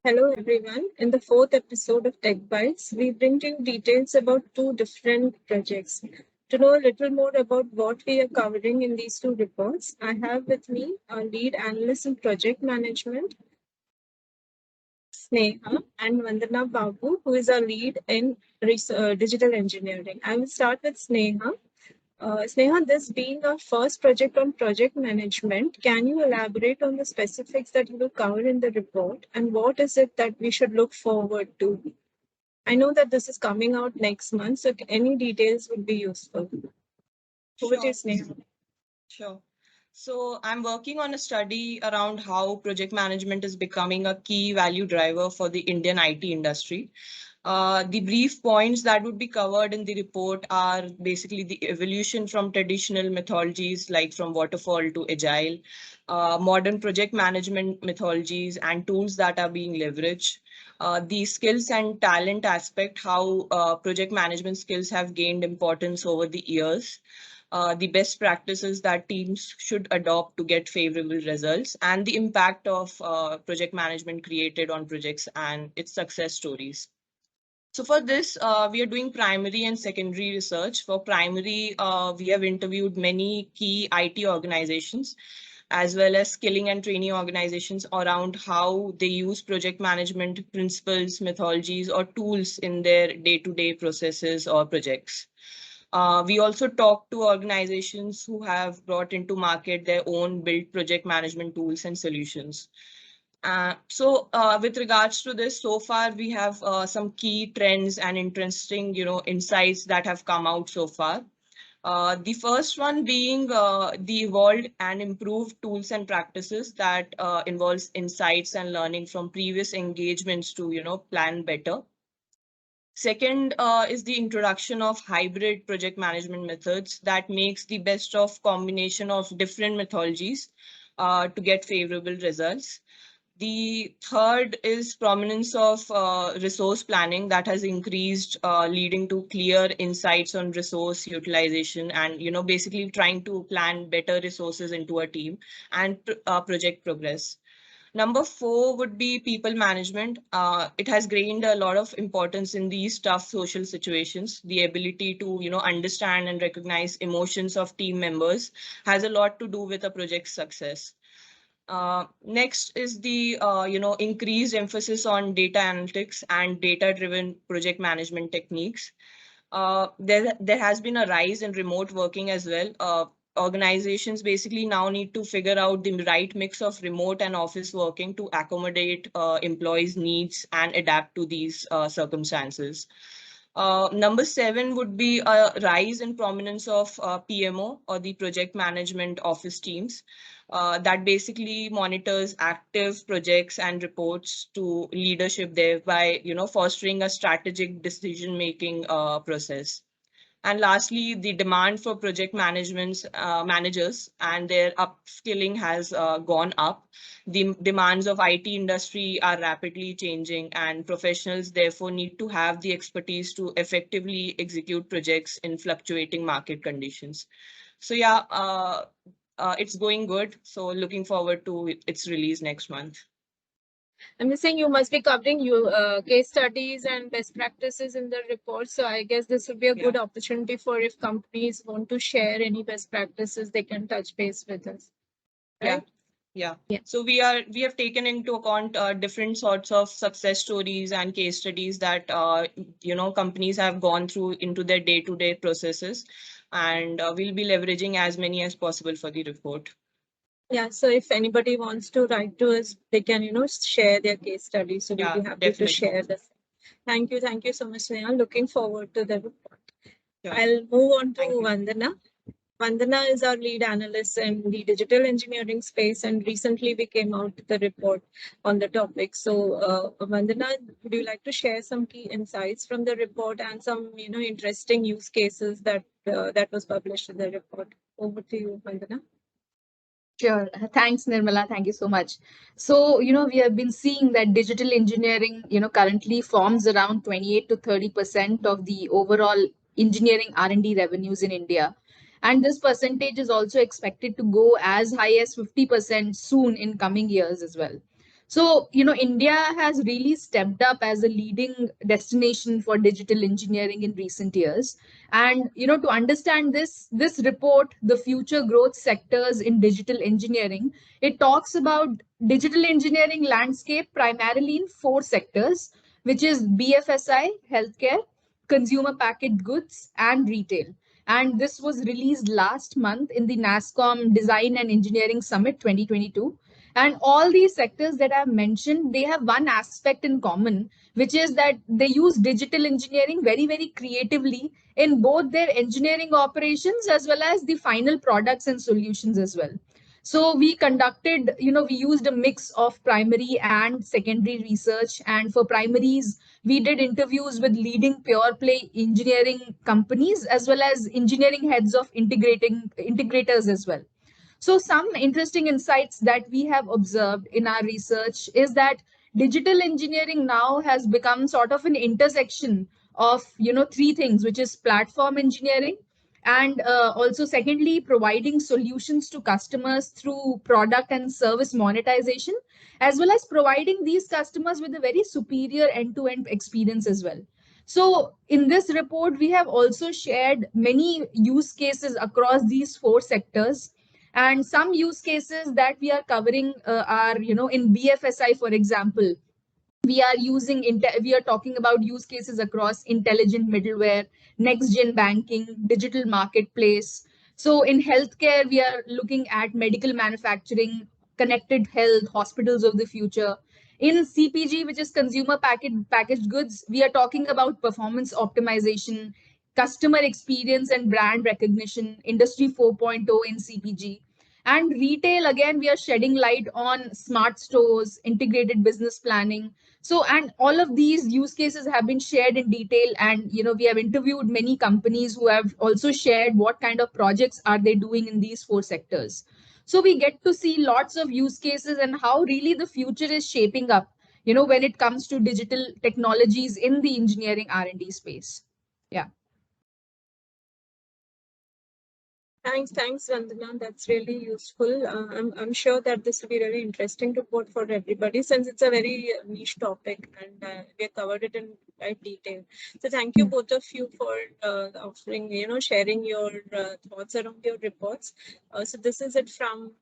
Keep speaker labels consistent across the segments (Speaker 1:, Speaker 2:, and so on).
Speaker 1: Hello everyone. In the fourth episode of Tech Bytes, we bring you details about two different projects. To know a little more about what we are covering in these two reports, I have with me our lead analyst in project management, Sneha, and Vandhna Babu, who is our lead in digital engineering. I will start with Sneha. Sneha, this being our first project on project management, can you elaborate on the specifics that you will cover in the report and what is it that we should look forward to? I know that this is coming out next month, so any details would be useful. Over to you,
Speaker 2: Sure,
Speaker 1: Sneha.
Speaker 2: sure. So I'm working on a study around how project management is becoming a key value driver for the Indian IT industry. The brief points that would be covered in the report are basically the evolution from traditional methodologies like from waterfall to agile, modern project management methodologies and tools that are being leveraged, the skills and talent aspect, how project management skills have gained importance over the years, the best practices that teams should adopt to get favorable results, and the impact of project management created on projects and its success stories. So for this, we are doing primary and secondary research. For primary, we have interviewed many key IT organizations as well as skilling and training organizations around how they use project management principles, methodologies, or tools in their day-to-day processes or projects. We also talk to organizations who have brought into market their own built project management tools and solutions. With regards to this, so far we have some key trends and interesting, insights that have come out so far. The first one being the evolved and improved tools and practices that involves insights and learning from previous engagements to, plan better. Second is the introduction of hybrid project management methods that makes the best of combination of different methodologies to get favorable results. The third is prominence of resource planning that has increased, leading to clear insights on resource utilization and, basically trying to plan better resources into a team and project progress. Number four would be people management. It has gained a lot of importance in these tough social situations. The ability to, understand and recognize emotions of team members has a lot to do with a project's success. Next is the, increased emphasis on data analytics and data-driven project management techniques. There has been a rise in remote working as well. Organizations basically now need to figure out the right mix of remote and office working to accommodate employees' needs and adapt to these circumstances. Number seven would be a rise in prominence of PMO or the project management office teams that basically monitors active projects and reports to leadership, thereby fostering a strategic decision making process. And lastly, the demand for project managers and their upskilling has gone up. The demands of IT industry are rapidly changing, and professionals therefore need to have the expertise to effectively execute projects in fluctuating market conditions. So yeah, it's going good. So looking forward to its release next month.
Speaker 1: I'm just saying you must be covering case studies and best practices in the report. So I guess this would be a good opportunity for if companies want to share any best practices, they can touch base with us. Right?
Speaker 2: Yeah.
Speaker 1: Yeah.
Speaker 2: So we have taken into account different sorts of success stories and case studies that companies have gone through into their day-to-day processes, and we'll be leveraging as many as possible for the report.
Speaker 1: Yeah, so if anybody wants to write to us, they can, share their case studies. So we'll be happy to
Speaker 2: Definitely.
Speaker 1: share this. Thank you so much, Sneha. Looking forward to the report.
Speaker 2: Sure.
Speaker 1: I'll move on to Vandhna. Vandhana is our lead analyst in the digital engineering space, and recently we came out with a report on the topic. So, Vandhana, would you like to share some key insights from the report and some, interesting use cases that that was published in the report? Over to you, Vandhana.
Speaker 3: Sure. Thanks, Nirmala. Thank you so much. So, we have been seeing that digital engineering, currently forms around 28 to 30% of the overall engineering R&D revenues in India. And this percentage is also expected to go as high as 50% soon in coming years as well. So, India has really stepped up as a leading destination for digital engineering in recent years. And, to understand this report, the future growth sectors in digital engineering, it talks about digital engineering landscape primarily in four sectors, which is BFSI, healthcare, consumer packaged goods, and retail. And this was released last month in the NASSCOM Design and Engineering Summit 2022. And all these sectors that I've mentioned, they have one aspect in common, which is that they use digital engineering very, very creatively in both their engineering operations as well as the final products and solutions as well. So we conducted, we used a mix of primary and secondary research. And for primaries, we did interviews with leading pure play engineering companies as well as engineering heads of integrators as well. So some interesting insights that we have observed in our research is that digital engineering now has become sort of an intersection of three things, which is platform engineering, and also secondly providing solutions to customers through product and service monetization, as well as providing these customers with a very superior end-to-end experience as well. So in this report we have also shared many use cases across these four sectors, and some use cases that we are covering are, in BFSI, for example, we are talking about use cases across intelligent middleware, next gen banking, digital marketplace. So in healthcare, we are looking at medical manufacturing, connected health, hospitals of the future. In CPG, which is consumer packaged goods, we are talking about performance optimization, customer experience and brand recognition, industry 4.0 in CPG. And retail, again, we are shedding light on smart stores, integrated business planning. So, and all of these use cases have been shared in detail. And, we have interviewed many companies who have also shared what kind of projects are they doing in these four sectors. So we get to see lots of use cases and how really the future is shaping up, when it comes to digital technologies in the engineering R&D space. Yeah.
Speaker 1: Thanks, Vandhna. That's really useful. I'm sure that this will be really interesting report for everybody since it's a very niche topic and we have covered it in quite detail. So thank you both of you for offering, sharing your thoughts around your reports. So this is it from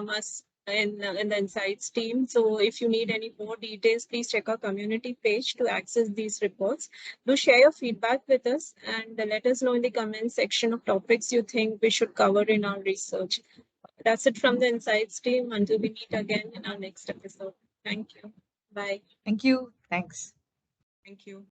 Speaker 1: us in the Insights team. So if you need any more details, please check our community page to access these reports. Do share your feedback with us and let us know in the comment section of topics you think we should cover in our research. That's it from the Insights team. Until we meet again in our next episode. Thank you. Bye.
Speaker 3: Thank you. Thanks.
Speaker 2: Thank you.